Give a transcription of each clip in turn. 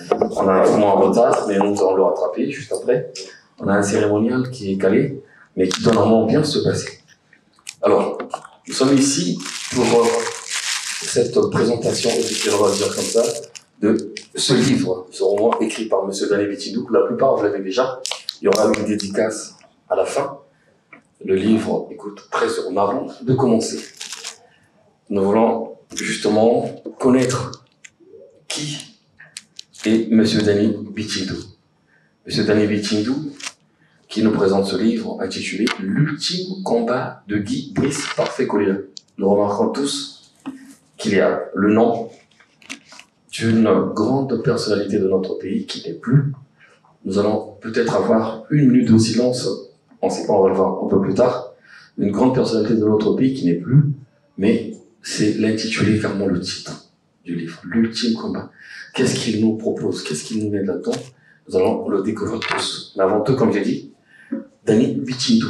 On a un moment en retard, mais nous allons le rattraper juste après. On a un cérémonial qui est calé, mais qui doit normalement bien se passer. Alors, nous sommes ici pour cette présentation officielle, on va dire comme ça, de ce livre, ce roman écrit par M. Dani Bitindou. La plupart, vous l'avez déjà. Il y aura une dédicace à la fin. Le livre coûte 13 €. Mais avant de commencer, nous voulons justement connaître qui est M. Dani Bitindou. M. Dani Bitindou, qui nous présente ce livre intitulé « L'ultime combat de Guy Brice Parfait Kolela ». Nous remarquons tous qu'il y a le nom d'une grande personnalité de notre pays qui n'est plus. Nous allons peut-être avoir une minute de silence, on ne sait pas, on va le voir un peu plus tard, une grande personnalité de notre pays qui n'est plus, mais c'est l'intitulé, carrément le titre du livre, « L'ultime combat ». Qu'est-ce qu'il nous propose? Qu'est-ce qu'il nous met là-dedans? Nous allons le découvrir tous. Mais avant tout, comme j'ai dit, Dani Bitindou,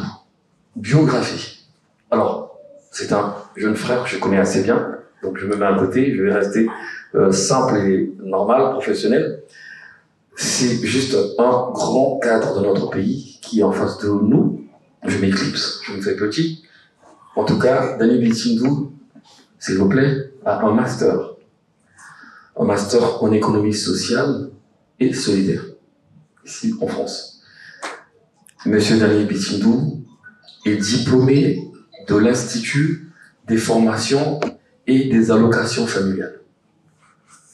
biographie. Alors, c'est un jeune frère que je connais assez bien, donc je me mets à côté, je vais rester simple et normal, professionnel. C'est juste un grand cadre de notre pays qui est en face de nous. Je m'éclipse, je me fais petit. En tout cas, Dani Bitindou, s'il vous plaît, a un master. Un master en économie sociale et solidaire, ici en France. Monsieur Dani Bitindou est diplômé de l'Institut des formations et des allocations familiales,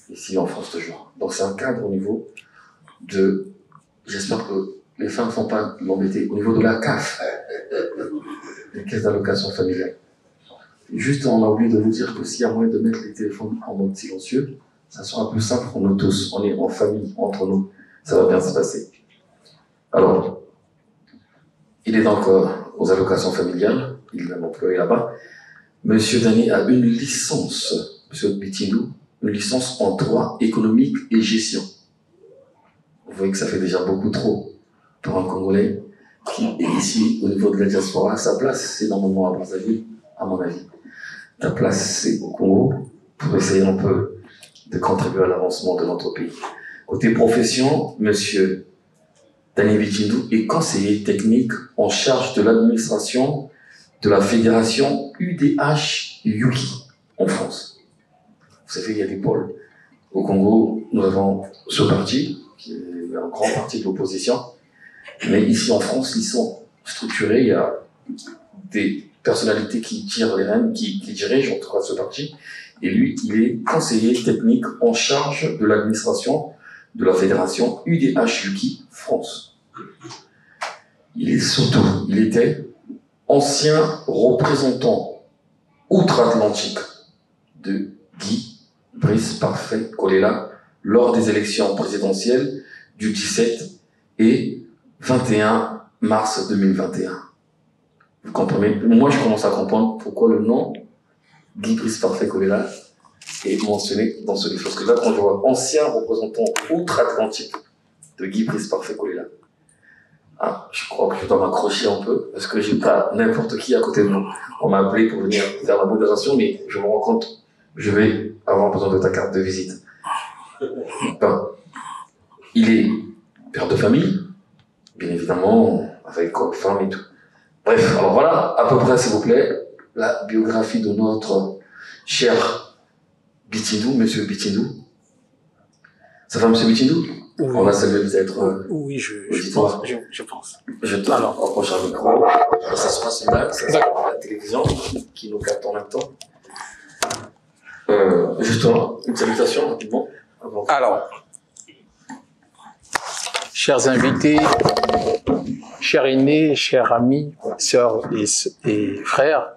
ici en France toujours. Donc c'est un cadre au niveau de, j'espère que les femmes ne vont pas m'embêter, au niveau de la CAF, les caisses d'allocation familiale. Juste, on a oublié de vous dire que s'il y a moyen de mettre les téléphones en mode silencieux, ça sera plus simple pour nous tous. On est en famille, entre nous. Ça va bien se passer. Alors, il est donc aux allocations familiales, il est même employé là-bas. Monsieur Dani a une licence, Monsieur Bitindou, une licence en droit économique et gestion. Vous voyez que ça fait déjà beaucoup trop pour un Congolais qui est ici, au niveau de la diaspora. Sa place, c'est normalement à Brazzaville, à mon avis. Ta place, c'est au Congo, pour essayer un peu de contribuer à l'avancement de notre pays. Côté profession, Monsieur Dani Bitindou est conseiller technique en charge de l'administration de la fédération UDH Yuki en France. Vous savez, il y a des pôles. Au Congo, nous avons ce parti, qui est un grand parti de l'opposition. Mais ici en France, ils sont structurés. Il y a des personnalités qui tirent les rênes, qui dirigent en tout cas ce parti. Et lui, il est conseiller technique en charge de l'administration de la fédération UDH Yuki France. Il était ancien représentant outre-Atlantique de Guy Brice Parfait Kolela lors des élections présidentielles du 17 et 21 mars 2021. Vous comprenez? Moi, je commence à comprendre pourquoi le nom Guy Brice Parfait Kolela est mentionné dans ce livre. Parce que là, quand je vois ancien représentant outre-Atlantique de Guy Brice Parfait Kolela, je crois que je dois m'accrocher un peu, parce que j'ai pas n'importe qui à côté de moi. On m'a appelé pour venir faire la modération, mais je me rends compte, je vais avoir besoin de ta carte de visite. Ben, il est père de famille, bien évidemment, avec femme et tout. Bref, alors voilà, à peu près, s'il vous plaît, la biographie de notre cher Bitindou, Monsieur Bitindou. Ça va, Monsieur Bitindou? Oui. On a salué peut-être. Oui, je pense. Je te approche un micro. Ça se passe là, ça se passe à la télévision qui nous capte en même temps. Justement, une salutation rapidement. Alors, chers invités, chers aînés, chers amis, sœurs et frères,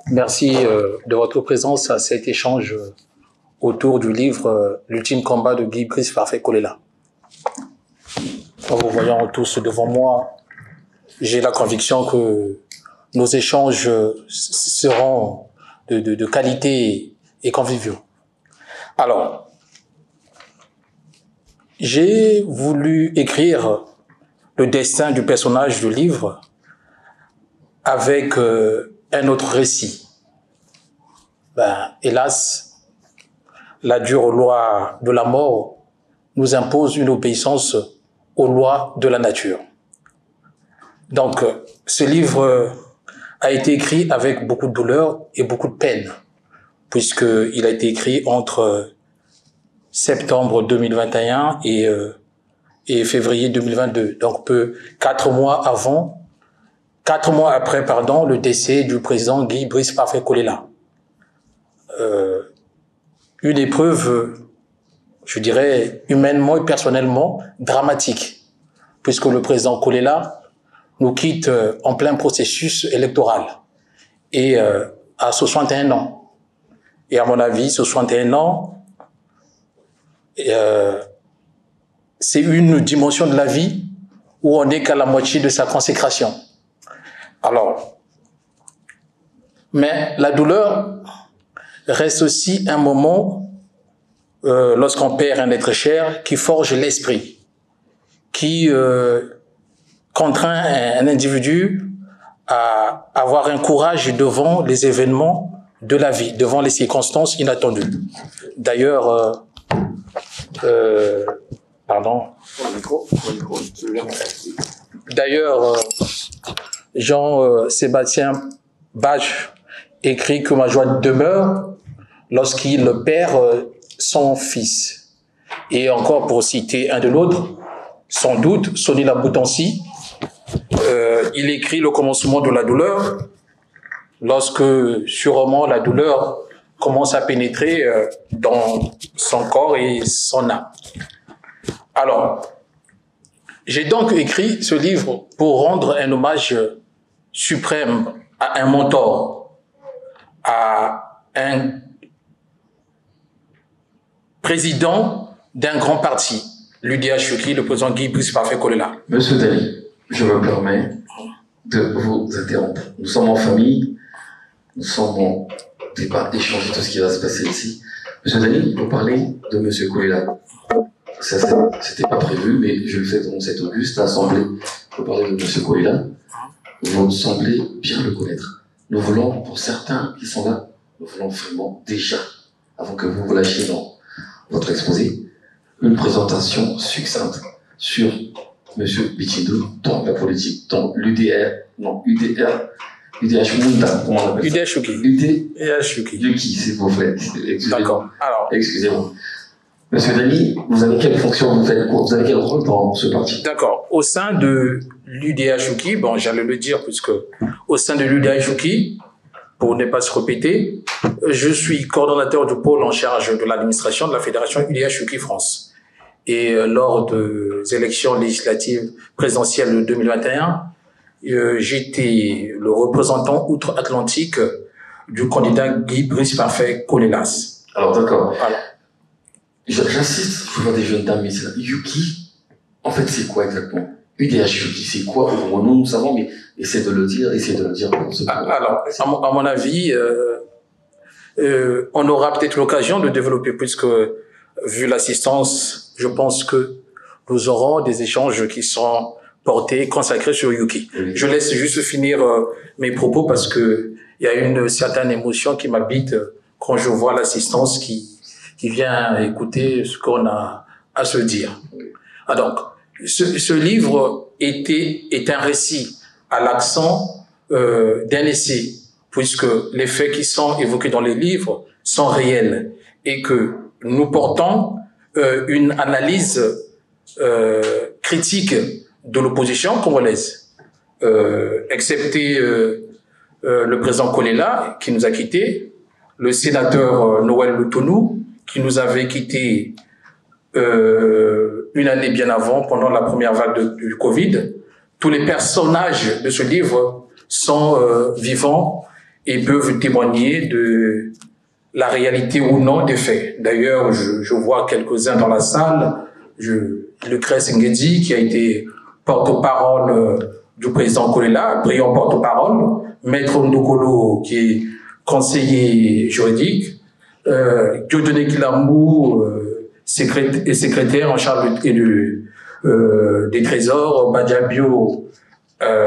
merci de votre présence à cet échange autour du livre « L'ultime combat de Guy Brice Parfait Kolela ». En vous voyant tous devant moi, j'ai la conviction que nos échanges seront de qualité et conviviaux. Alors, j'ai voulu écrire le destin du personnage du livre avec un autre récit. Hélas, la dure loi de la mort nous impose une obéissance aux lois de la nature. Donc, ce livre a été écrit avec beaucoup de douleur et beaucoup de peine, puisqu'il a été écrit entre septembre 2021 et février 2022. Donc, 4 mois après, le décès du président Guy Brice Parfait Kolela. Une épreuve, je dirais, humainement et personnellement dramatique, puisque le président Kolela nous quitte en plein processus électoral et à 61 ans. Et à mon avis, 61 ans, c'est une dimension de la vie où on n'est qu'à la moitié de sa consécration. Alors, mais la douleur reste aussi un moment, lorsqu'on perd un être cher, qui forge l'esprit, qui contraint un individu à avoir un courage devant les événements de la vie, devant les circonstances inattendues. D'ailleurs, D'ailleurs, Jean-Sébastien Bach écrit que ma joie demeure lorsqu'il perd son fils. Et encore pour citer un de l'autre, sans doute, Sonny Laboutancy, il écrit le commencement de la douleur lorsque sûrement la douleur commence à pénétrer dans son corps et son âme. Alors, j'ai donc écrit ce livre pour rendre un hommage suprême à un mentor, à un président d'un grand parti, l'UDH-UKI, le président Guy Brice Parfait Kolela. Monsieur Dali, je me permets de vous interrompre. Nous sommes en famille, nous sommes en débat, échanger tout ce qui va se passer ici. Monsieur Dali, vous parlez de Monsieur Kolela. Ça, c'était pas prévu, mais je le fais dans cette auguste assemblée. Vous parlez de Monsieur Kolela. Vous semblez bien le connaître. Nous voulons, pour certains qui sont là, nous voulons vraiment déjà, avant que vous vous lâchiez dans votre exposé, une présentation succincte sur Monsieur Bichindou dans la politique, dans l'UDH Munda, comment on appelle ça? UDH-UKI, s'il vous plaît. D'accord. Alors, excusez-moi. Monsieur Dali, vous avez quelle fonction, vous avez quel rôle dans ce parti? D'accord. Au sein de l'UDH-UKI, bon, j'allais le dire, puisque au sein de l'UDH-UKI, pour ne pas se répéter, je suis coordonnateur du pôle en charge de l'administration de la Fédération UDH-UKI France. Et lors des élections législatives présidentielles de 2021, j'étais le représentant outre-Atlantique du candidat Guy Brice Parfait Kolela. Alors, d'accord. Alors, j'insiste, je vois des jeunes dames ici. Yuki, en fait, c'est quoi exactement? UDH-UKI, c'est quoi? Nous savons, mais essayez de le dire. Alors, à mon avis, on aura peut-être l'occasion de développer, puisque, vu l'assistance, je pense que nous aurons des échanges qui seront portés, consacrés sur Yuki. Oui. Je laisse juste finir mes propos parce que il y a une certaine émotion qui m'habite quand je vois l'assistance qui vient écouter ce qu'on a à se dire. Ah, donc, ce livre est un récit à l'accent d'un essai, puisque les faits qui sont évoqués dans les livres sont réels et que nous portons une analyse critique de l'opposition congolaise, excepté le président Kolela qui nous a quittés, le sénateur Noël Lutonou qui nous avait quittés une année bien avant, pendant la première vague du Covid. Tous les personnages de ce livre sont vivants et peuvent témoigner de la réalité ou non des faits. D'ailleurs, je vois quelques-uns dans la salle. Lucrèce Nguedi, qui a été porte-parole du président Kolela, brillant porte-parole, Maître Ndokolo, qui est conseiller juridique, Dieudonné Kilamou, secrétaire en charge des trésors, Badiabio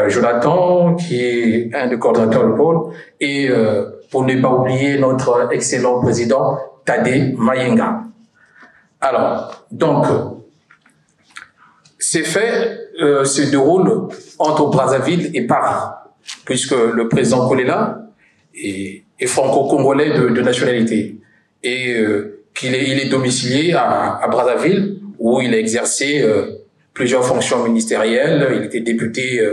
Jonathan, qui est un des coordonnateurs du pôle, et pour ne pas oublier notre excellent président Tadé Mayenga. Alors, donc, ces faits se déroulent entre Brazzaville et Paris, puisque le président Kolela est franco-congolais de nationalité et il est domicilié à Brazzaville, où il a exercé plusieurs fonctions ministérielles. Il était député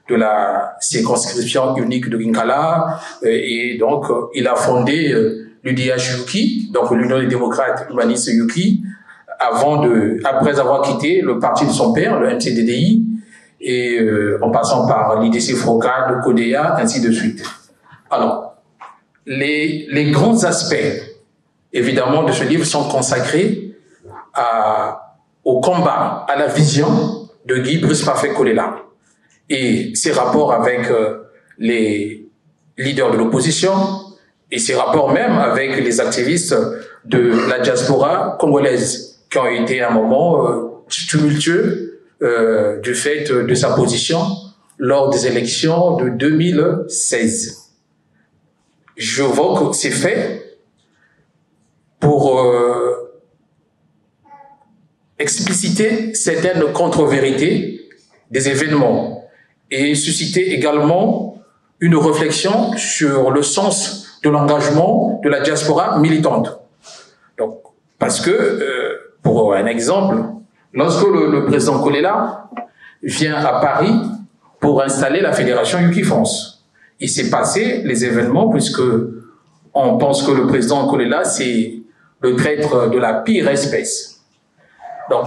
de la circonscription unique de Ginkala et donc il a fondé l'UDH Yuki, donc l'Union des démocrates humanistes Yuki, après avoir quitté le parti de son père, le MCDDI, et en passant par l'IDC Froca, le CODEA, ainsi de suite. Alors, les grands aspects, évidemment, de ce livre sont consacrés au combat, à la vision de Guy Brice Parfait Kolela et ses rapports avec les leaders de l'opposition et ses rapports même avec les activistes de la diaspora congolaise qui ont été à un moment tumultueux du fait de sa position lors des élections de 2016. J'évoque ces faits pour expliciter certaines contre-vérités des événements et susciter également une réflexion sur le sens de l'engagement de la diaspora militante. Donc, parce que, pour un exemple, lorsque le président Kolela vient à Paris pour installer la fédération Yuki France, il s'est passé les événements puisque on pense que le président Kolela, c'est le traître de la pire espèce. Donc,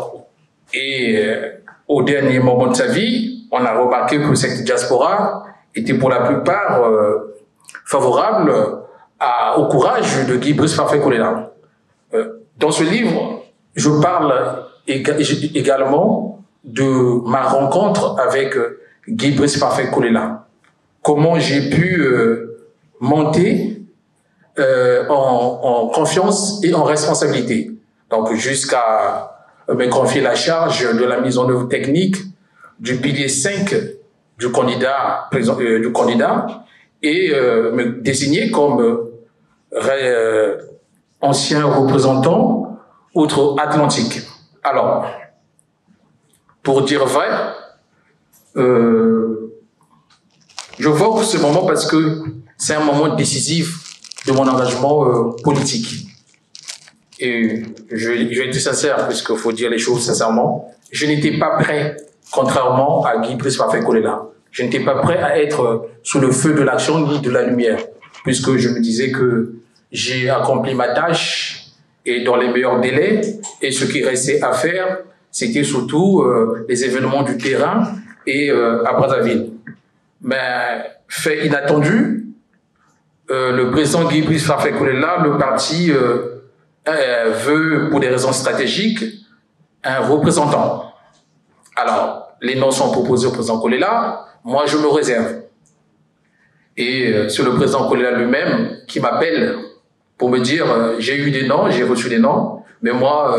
au dernier moment de sa vie, on a remarqué que cette diaspora était pour la plupart favorable au courage de Guy Brice Parfait Kolela. Dans ce livre, je parle également de ma rencontre avec Guy Brice Parfait Kolela. Comment j'ai pu monter en confiance et en responsabilité. Donc jusqu'à me confier la charge de la mise en œuvre technique du pilier 5 du candidat et me désigner comme ancien représentant outre-Atlantique. Alors, pour dire vrai, je vois ce moment parce que c'est un moment décisif de mon engagement politique. Et je vais être sincère, puisqu'il faut dire les choses sincèrement, je n'étais pas prêt, contrairement à Guy Brice Parfait Kolela, je n'étais pas prêt à être sous le feu de l'action ni de la lumière, puisque je me disais que j'ai accompli ma tâche et dans les meilleurs délais, et ce qui restait à faire, c'était surtout les événements du terrain et à Brazzaville. Mais fait inattendu, le président Guy Brice Parfait Kolela, le parti veut, pour des raisons stratégiques, un représentant. Alors, les noms sont proposés au président Kolela, moi je me réserve. Et c'est le président Kolela lui-même qui m'appelle pour me dire j'ai eu des noms, j'ai reçu des noms, mais moi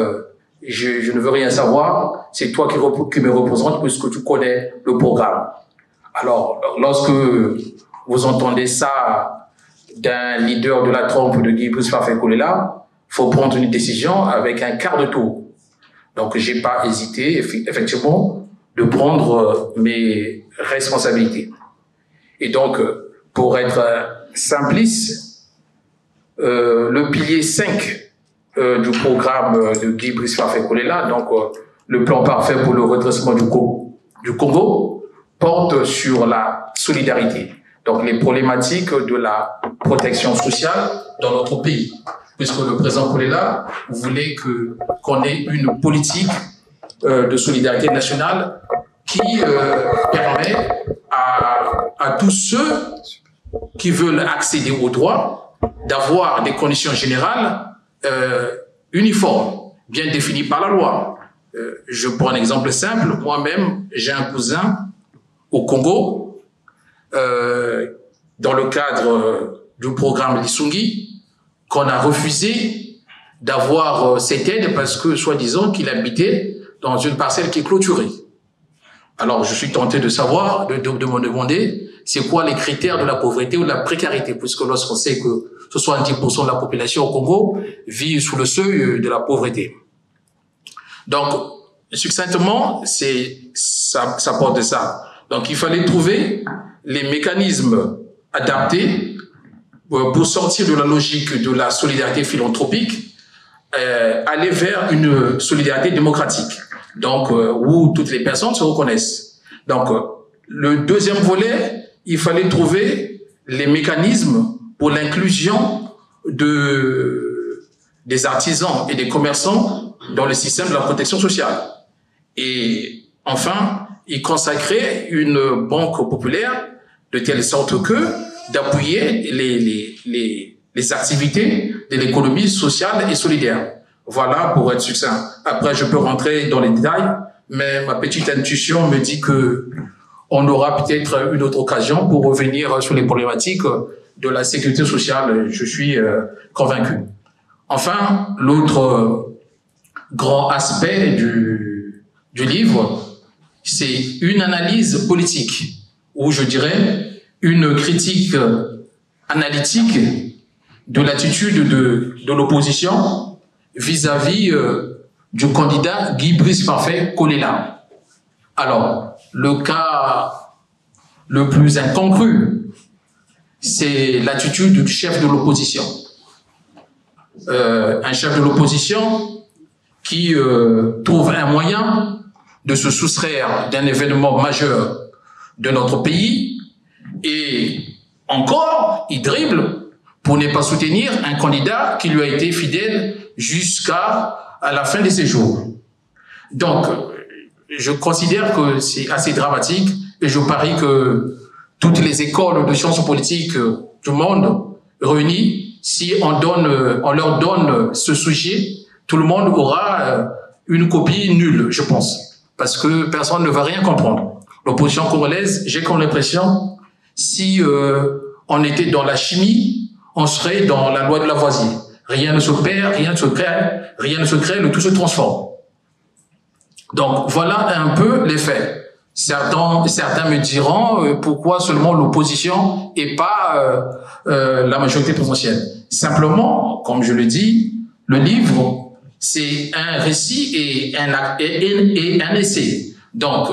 je ne veux rien savoir, c'est toi qui me représente puisque tu connais le programme. Alors, lorsque vous entendez ça d'un leader de la trompe de Guy Brice Parfait Kolela, il faut prendre une décision avec un quart de tour. Donc, j'ai pas hésité, effectivement, de prendre mes responsabilités. Et donc, pour être simpliste, le pilier 5 du programme de Guy Brice Parfait Kolela, donc le plan parfait pour le redressement du Congo, porte sur la solidarité. Donc, les problématiques de la protection sociale dans notre pays. Puisque le président Kolela voulait qu'on ait une politique de solidarité nationale qui permet à tous ceux qui veulent accéder aux droits d'avoir des conditions générales uniformes, bien définies par la loi. Je prends un exemple simple. Moi-même, j'ai un cousin au Congo, dans le cadre du programme Lisungi, qu'on a refusé d'avoir cette aide parce que, soi-disant, qu'il habitait dans une parcelle qui est clôturée. Alors, je suis tenté de savoir, de me demander, c'est quoi les critères de la pauvreté ou de la précarité, puisque lorsqu'on sait que 70% de la population au Congo vit sous le seuil de la pauvreté. Donc, succinctement, ça porte ça. Donc, il fallait trouver les mécanismes adaptés pour sortir de la logique de la solidarité philanthropique, aller vers une solidarité démocratique, donc où toutes les personnes se reconnaissent. Donc, le deuxième volet, il fallait trouver les mécanismes pour l'inclusion des artisans et des commerçants dans le système de la protection sociale. Et enfin, il consacrait une banque populaire de telle sorte que d'appuyer les activités de l'économie sociale et solidaire. Voilà, pour être succinct. Après, je peux rentrer dans les détails, mais ma petite intuition me dit que on aura peut-être une autre occasion pour revenir sur les problématiques de la sécurité sociale. Je suis convaincu. Enfin, l'autre grand aspect du livre, c'est une analyse politique, ou je dirais une critique analytique de l'attitude de l'opposition vis-à-vis du candidat Guy-Brice Parfait Kolela. Alors, le cas le plus incongru, c'est l'attitude du chef de l'opposition. Un chef de l'opposition qui trouve un moyen de se soustraire d'un événement majeur de notre pays et encore, il dribble pour ne pas soutenir un candidat qui lui a été fidèle jusqu'à la fin de ses jours. Donc, je considère que c'est assez dramatique et je parie que toutes les écoles de sciences politiques du monde réunies, si on leur donne ce sujet, tout le monde aura une copie nulle, je pense, parce que personne ne va rien comprendre. L'opposition congolaise, j'ai comme l'impression, si on était dans la chimie, on serait dans la loi de Lavoisier. Rien ne se perd, rien ne se crée, le tout se transforme. Donc voilà un peu les faits. Certains me diront pourquoi seulement l'opposition et pas la majorité présidentielle. Simplement, comme je le dis, le livre, c'est un récit et un essai. Donc,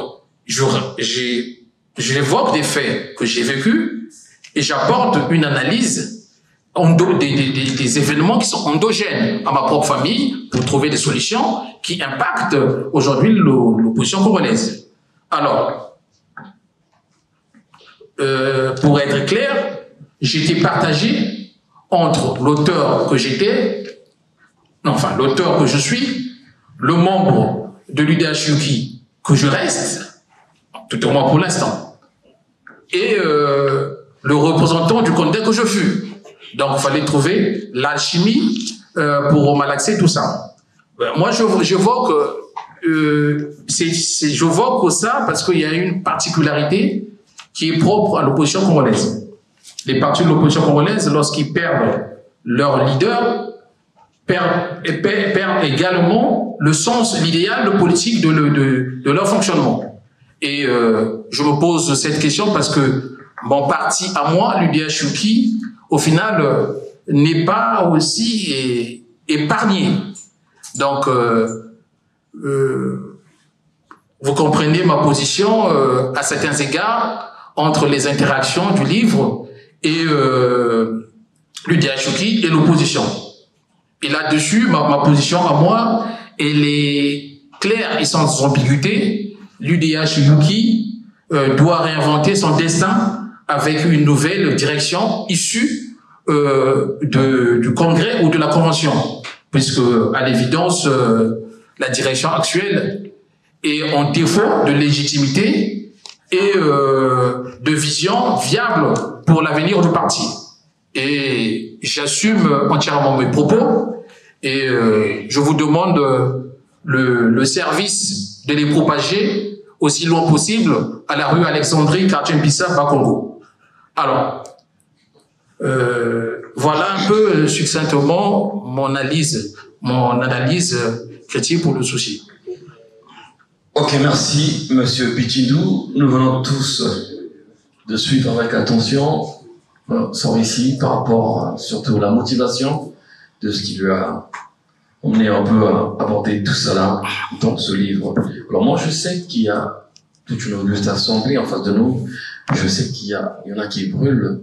j'évoque des faits que j'ai vécus et j'apporte une analyse des événements qui sont endogènes à ma propre famille pour trouver des solutions qui impactent aujourd'hui l'opposition congolaise. Alors, pour être clair, j'étais partagé entre l'auteur que j'étais, l'auteur que je suis, le membre de l'UDH-UKI que je reste, tout au moins pour l'instant, et le représentant du candidat que je fus. Donc, il fallait trouver l'alchimie pour malaxer tout ça. Moi, j'évoque ça parce qu'il y a une particularité qui est propre à l'opposition congolaise. Les partis de l'opposition congolaise, lorsqu'ils perdent leur leader, perdent également le sens, l'idéal politique de leur fonctionnement. Et je me pose cette question parce que mon parti à moi, l'UDH-UKI, au final, n'est pas aussi épargné. Donc, vous comprenez ma position à certains égards entre les interactions du livre et l'UDH-UKI et l'opposition. Et là-dessus, ma position à moi, elle est claire et sans ambiguïté. L'UDH-UKI doit réinventer son destin avec une nouvelle direction issue du congrès ou de la convention, puisque à l'évidence, la direction actuelle est en défaut de légitimité et de vision viable pour l'avenir du parti. Et j'assume entièrement mes propos et je vous demande le service de les propager aussi loin possible à la rue Alexandrie, quartier Mbissa, Bakongo. Alors, voilà un peu succinctement mon analyse critique pour le souci. Ok, merci, Monsieur Pichindou. Nous venons tous de suivre avec attention son récit par rapport surtout à la motivation de ce qui lui a on est un peu à aborder tout cela dans ce livre. Alors moi, je sais qu'il y a toute une auguste assemblée en face de nous. Je sais qu'il y en a qui brûlent,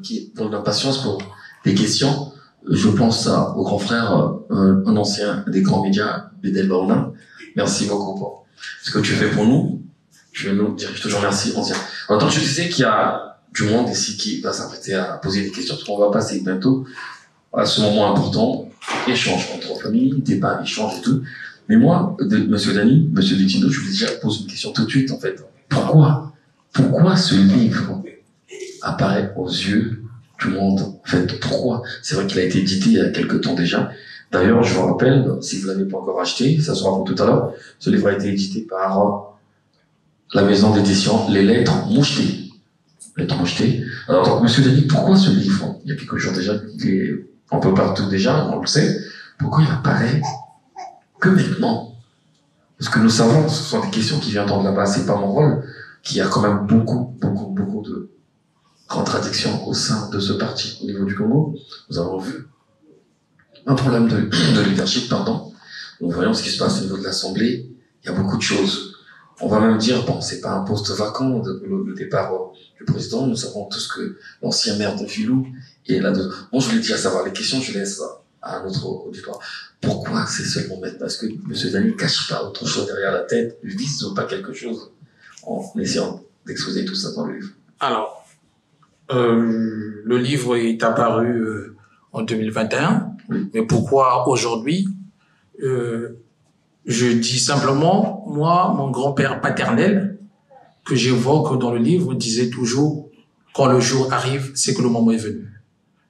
qui ont de l'impatience pour des questions. Je pense au grand frère, un ancien des grands médias, Bédel Baouna. Merci beaucoup pour ce que tu fais pour nous. Je nous dirige toujours merci, ancien. Alors, donc, je disais qu'il y a du monde ici qui va s'apprêter à poser des questions, parce qu'on va passer bientôt à ce moment important, échange entre familles, débat, échange et tout. Mais moi, Monsieur Dany, Monsieur Dutino, je vous déjà pose une question tout de suite, en fait. Pourquoi ce livre apparaît aux yeux du monde, en fait? Pourquoi? C'est vrai qu'il a été édité il y a quelque temps déjà. D'ailleurs, je vous rappelle, si vous ne l'avez pas encore acheté, ça sera pour tout à l'heure, ce livre a été édité par la maison d'édition Les Lettres Mouchetées. Lettres Mouchetées. Alors, donc, Monsieur Dany, pourquoi ce livre? Il y a quelques jours déjà, il est un peu partout déjà, on le sait. Pourquoi il apparaît que maintenant? Parce que nous savons, ce sont des questions qui viennent de là-bas, c'est pas mon rôle, qu'il y a quand même beaucoup de contradictions au sein de ce parti au niveau du Congo. Nous avons vu un problème de leadership, pardon. Nous voyons ce qui se passe au niveau de l'Assemblée. Il y a beaucoup de choses. On va même dire, bon, c'est pas un poste vacant, le départ du président. Nous savons tous que l'ancien maire de Filou est là-dedans. Bon, je voulais déjà savoir les questions, je laisse à notre auditoire. Pourquoi c'est seulement maintenant? Est-ce que M. Dany ne cache pas autre chose derrière la tête, ne vise pas quelque chose en essayant d'exposer tout ça dans le livre? Alors, le livre est apparu en 2021, oui. Mais pourquoi aujourd'hui? Je dis simplement, moi, mon grand-père paternel, que j'évoque dans le livre, disait toujours, quand le jour arrive, c'est que le moment est venu.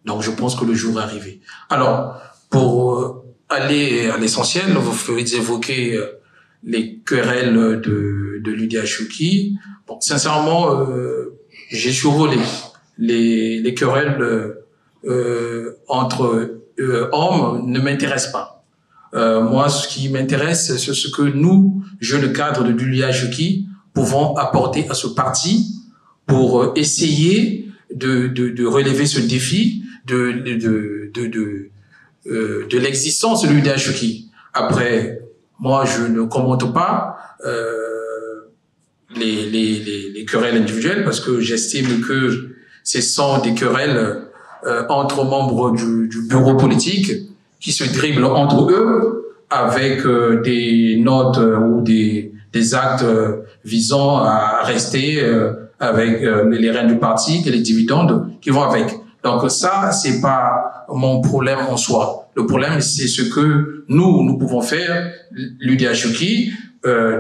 Donc, je pense que le jour est arrivé. Alors, pour aller à l'essentiel, vous évoquer les querelles de l'UDHUKI. Bon, sincèrement, j'ai survolé les querelles entre hommes ne m'intéressent pas. Moi, ce qui m'intéresse, c'est ce que nous, jeunes cadres de l'UDHUKI, pouvons apporter à ce parti pour essayer de relever ce défi de l'existence de l'UDHUKI. Après, moi, je ne commente pas les querelles individuelles parce que j'estime que ce sont des querelles entre membres du bureau politique qui se dribblent entre eux avec des notes ou des actes visant à rester avec les rênes du parti et les dividendes qui vont avec. Donc ça, c'est pas mon problème en soi. Le problème, c'est ce que nous pouvons faire, l'UDHUKI,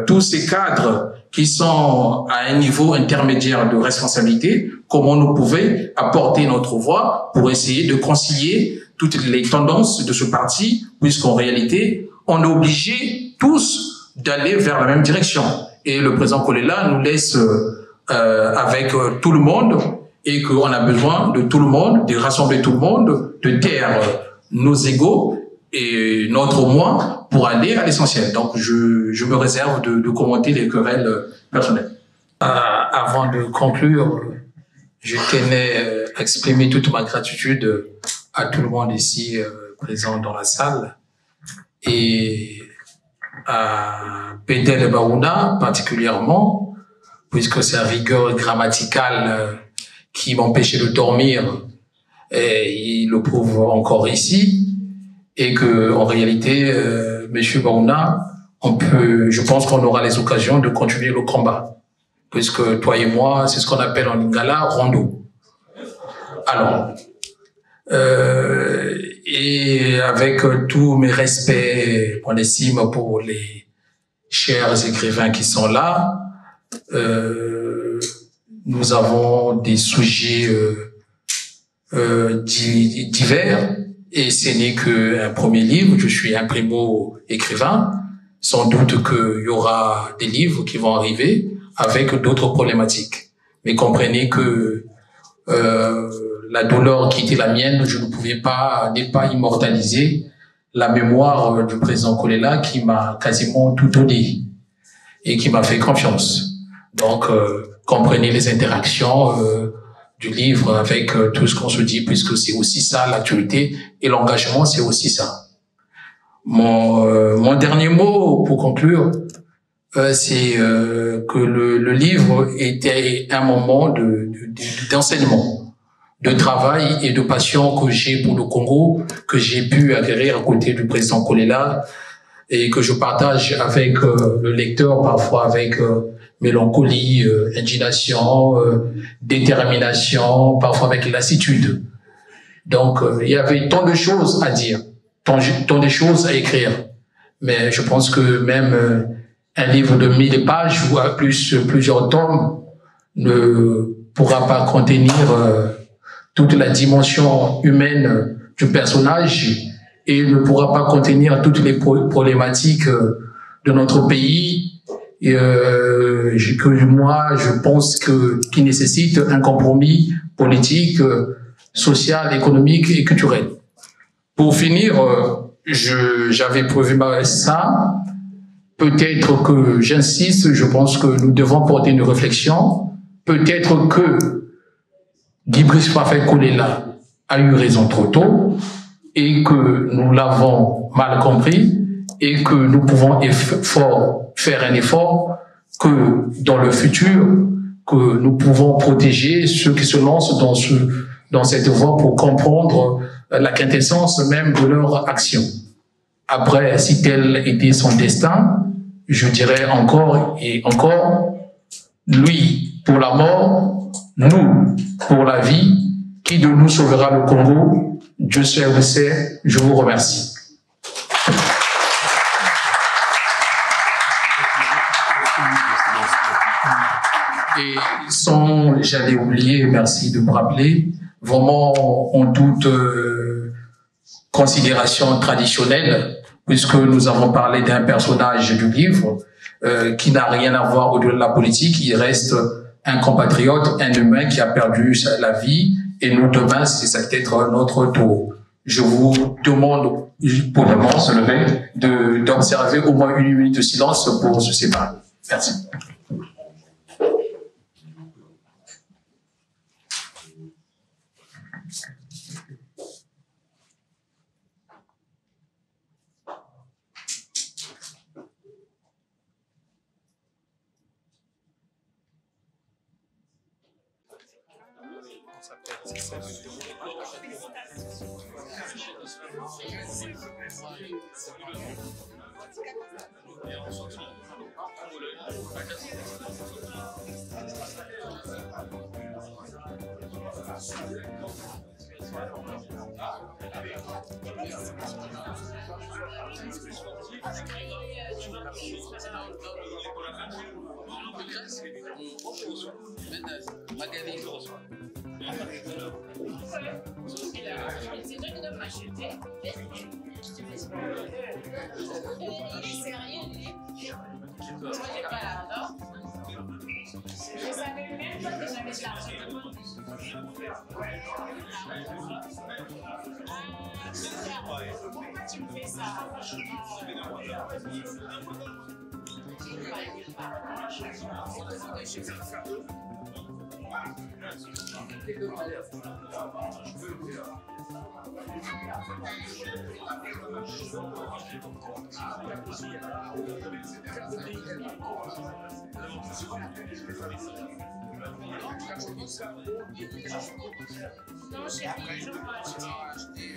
tous ces cadres qui sont à un niveau intermédiaire de responsabilité, comment nous pouvons apporter notre voix pour essayer de concilier toutes les tendances de ce parti, puisqu'en réalité, on est obligés tous d'aller vers la même direction. Et le président Kolela nous laisse avec tout le monde et qu'on a besoin de tout le monde, de rassembler tout le monde, de taire nos égos et notre moi pour aller à l'essentiel. Donc, je me réserve de commenter les querelles personnelles. Avant de conclure, je tenais à exprimer toute ma gratitude à tout le monde ici présent dans la salle et à Bédel Baouna particulièrement, puisque sa rigueur grammaticale qui m'empêchait de dormir, et il le prouve encore ici, et que en réalité, Monsieur Baouna, je pense qu'on aura les occasions de continuer le combat, puisque toi et moi, c'est ce qu'on appelle en lingala rondo. Alors, et avec tous mes respects, mon estime pour les chers écrivains qui sont là, nous avons des sujets divers, et ce n'est qu'un premier livre. Je suis un primo-écrivain. Sans doute qu'il y aura des livres qui vont arriver avec d'autres problématiques. Mais comprenez que la douleur qui était la mienne, je ne pouvais pas, n'est pas immortaliser la mémoire du président Kolela qui m'a quasiment tout donné et qui m'a fait confiance. Donc, comprenez les interactions du livre avec tout ce qu'on se dit, puisque c'est aussi ça l'actualité, et l'engagement, c'est aussi ça. Mon dernier mot pour conclure, c'est que le livre était un moment d'enseignement, de travail et de passion que j'ai pour le Congo, que j'ai pu acquérir à côté du président Kolela et que je partage avec le lecteur, parfois avec mélancolie, indignation, détermination, parfois avec lassitude. Donc, il y avait tant de choses à dire, tant de choses à écrire. Mais je pense que même un livre de 1000 pages ou à plusieurs tomes ne pourra pas contenir toute la dimension humaine du personnage et ne pourra pas contenir toutes les problématiques de notre pays que moi, je pense qui nécessite un compromis politique, social, économique et culturel. Pour finir, j'avais prévu ça. Peut-être que j'insiste, je pense que nous devons porter une réflexion. Peut-être que Guy Brice Parfait Kolela a eu raison trop tôt et que nous l'avons mal compris et que nous pouvons faire un effort que dans le futur, que nous pouvons protéger ceux qui se lancent dans cette voie pour comprendre la quintessence même de leur action. Après, si tel était son destin, je dirais encore et encore, lui pour la mort, nous pour la vie, qui de nous sauvera le Congo? Dieu seul le sait, je vous remercie. Et sans, j'allais oublier, merci de me rappeler, vraiment en toute considération traditionnelle, puisque nous avons parlé d'un personnage du livre qui n'a rien à voir au-delà de la politique, il reste un compatriote, un humain qui a perdu la vie, et nous demain, c'est peut-être notre tour. Je vous demande, pour le moment, se lever, d'observer au moins 1 minute de silence pour se séparer. Merci. Je savais même pas que j'avais de l'argent. Pourquoi tu me fais ça? Non, chérie, je vais acheter.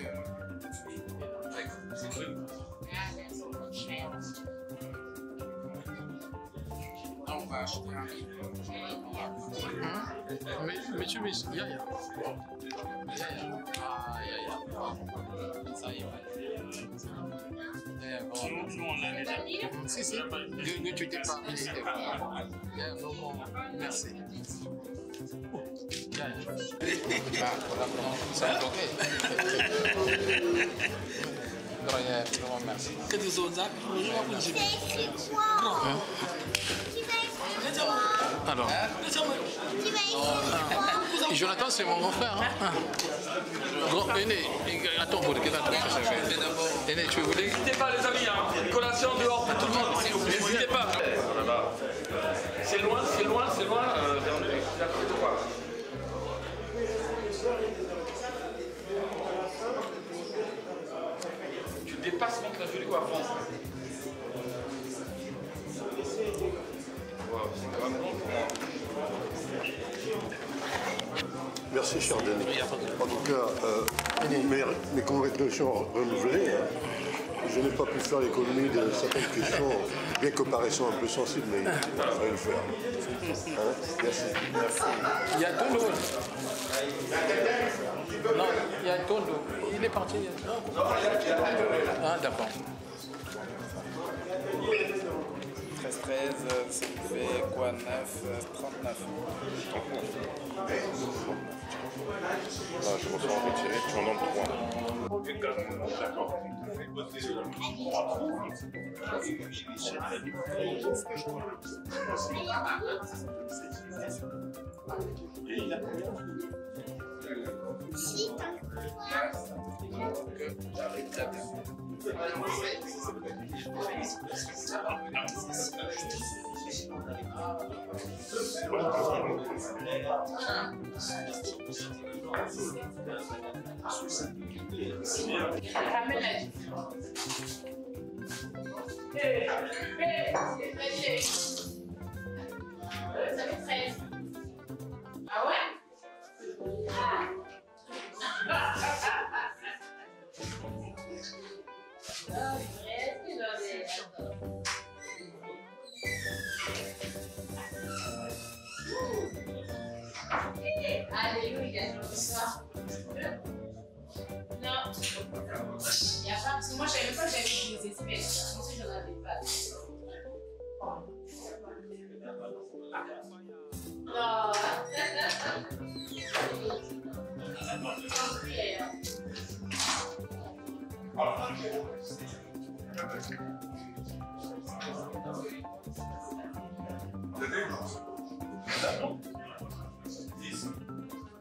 On va acheter un livre. Monsieur, il y a. Ça y est. Si, si. Ne tu t'es pas. Merci. Merci. Que des autres actes, Alors, Jonathan, c'est mon grand frère. Hein? Grand aîné, attends, pour lequel aîné, tu veux dire? N'hésitez pas, les amis, hein. Collation dehors pour tout le monde. N'hésitez pas. C'est loin, c'est loin, c'est loin. Tu dépasses donc la vue. ou à France? Wow, c'est grave bon pour moi. Merci, cher Denis. En tout cas, mes congratulations renouvelées. Hein. Je n'ai pas pu faire l'économie de certaines questions, bien que paraissant un peu sensibles, mais il fallait le faire. Hein? Merci. Il y a Tondo. Non, il y a Tondo. Il est parti. Ah, d'accord. 13, ça me fait quoi? 9, 39. Ah, je me sens retiré, tu en donnes Ramène la différence. Ça fait 13. Ah ouais? Alléluia, bonsoir. Non. Il n'y a pas, parce que moi je savais pas que j'avais des espèces. Je pensais que j'en avais pas. Non.